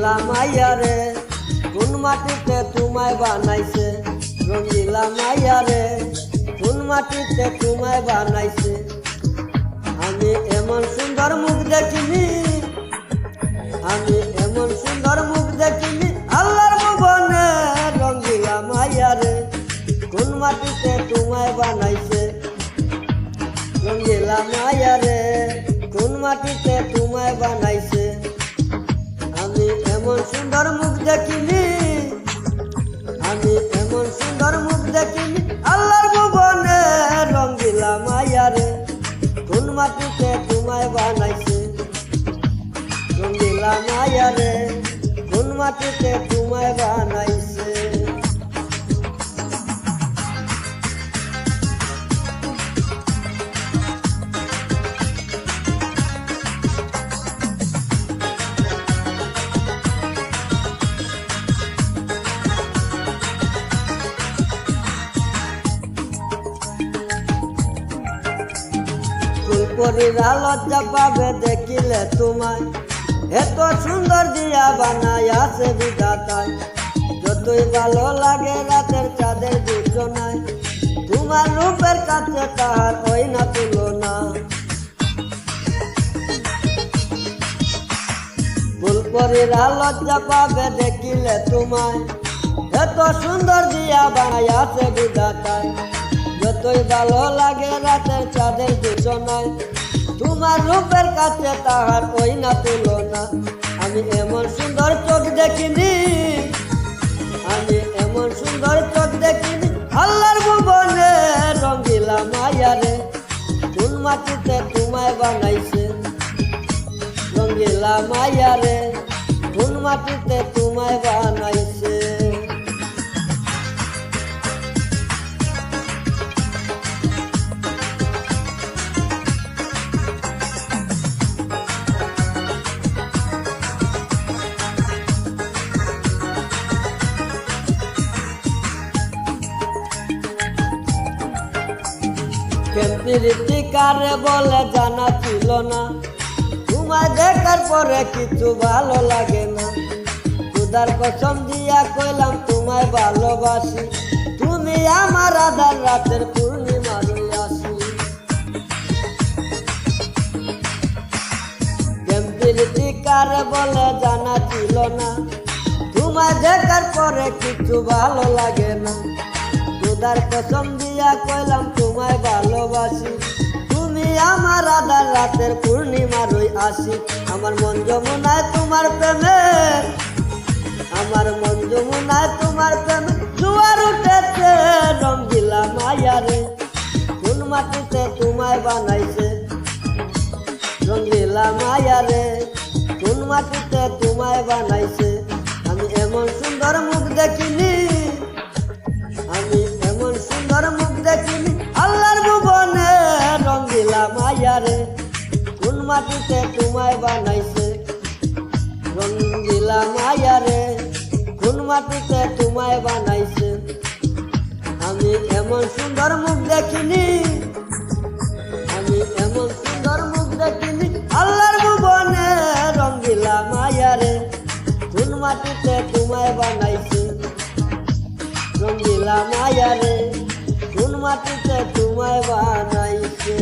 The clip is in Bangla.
রঙ্গিলা মাইয়া রে কোন মাটিতে তোমায় বানাইছে রঙ্গিলা মাইয়া রে কোন মাটিতে তোমায় বানাইছে আমি এমন সুন্দর মুখ দেখিনি আমি এমন সুন্দর মুখ দেখিনি আল্লাহর ভুবনে রঙ্গিলা মাইয়া রে কোন মাটিতে তোমায় বানাইছে রঙ্গিলা মাইয়া রে কোন মাটিতে তোমায় বানাইছে আমি এমন সুন্দর মুখ দেখিনি আমি এমন সুন্দর মুখ দেখিনি আল্লাহর ভুবনে রঙ্গিলা মাইয়া রে কোন মাটিতে তোমায় বানাইছে রঙ্গিলা মাইয়া রে কোন মাটিতে তোমায় বানাইছে ফুলপরিরা লজ্জা পাবে দেখিলে তোমায় এত সুন্দর দিয়া বানাইয়াছে বিধাতায় যতই ভালো লাগে রাতের চাঁদের বিছানায় তোমার রূপের কাছে তাহার ওই না তুলনা ফুলপরিরা লজ্জা পাবে দেখিলে তোমায় এত সুন্দর দিয়া বানাইয়াছে বিধাতায় যতই ভালো লাগে রাতের চাঁদের বিছানায় তোমার রূপের কাছে তাহার ওই না তুলনা আমি এমন সুন্দর চোখ দেখিনি আমি এমন সুন্দর চোখ দেখিনি আল্লাহর ভুবনে রঙ্গিলা মাইয়া রে কোন মাটিতে তোমায় বানাইছে রঙ্গিলা মাইয়া রে কোন মাটিতে তোমায় বানাইছে প্রীতি কারে বলে জানা ছিল না তোমায় দেখার পরে কিছু ভালো লাগে না খুদার কসম দিয়া কইলাম তোমায় ভালোবাসি তুমি আমার আধার রাতের পূর্ণিমার আসি প্রীতি কারে বলে জানা ছিল না তোমায় দেখার পরে কিছু ভালো লাগে না খুদার কসম দিয়া কইলাম তোমায় ভালোবাসি তুমি আমার আধার রাতের পূর্ণিমার আসি আমার মন যমুনায় তোমার প্রেমে আমার মন যমুনায় তোমার প্রেমে জোয়ার উঠেছে রঙ্গিলা মাইয়া রে কোন মাটিতে তোমায় বানাইছে রঙ্গিলা মাইয়া রে কোন মাটিতে তোমায় বানাইছে আমি এমন সুন্দর মুখ দেখিনি আমি এমন সুন্দর মুখ দেখিনি আল্লাহর ভুবনে রঙ্গিলা মাইয়া রে কোন মাটিতে তোমায় বানাইছে রঙ্গিলা মাইয়া রে কোন মাটিতে তোমায় বানাইছে আমি এমন সুন্দর মুখ দেখিনি আমি এমন সুন্দর মুখ দেখিনি আল্লাহর ভুবনে রঙ্গিলা মাইয়া রে কোন মাটিতে তোমায় বানাইছে রঙ্গিলা মাইয়া রে কোন মাটিতে তোমায় বানাইছে।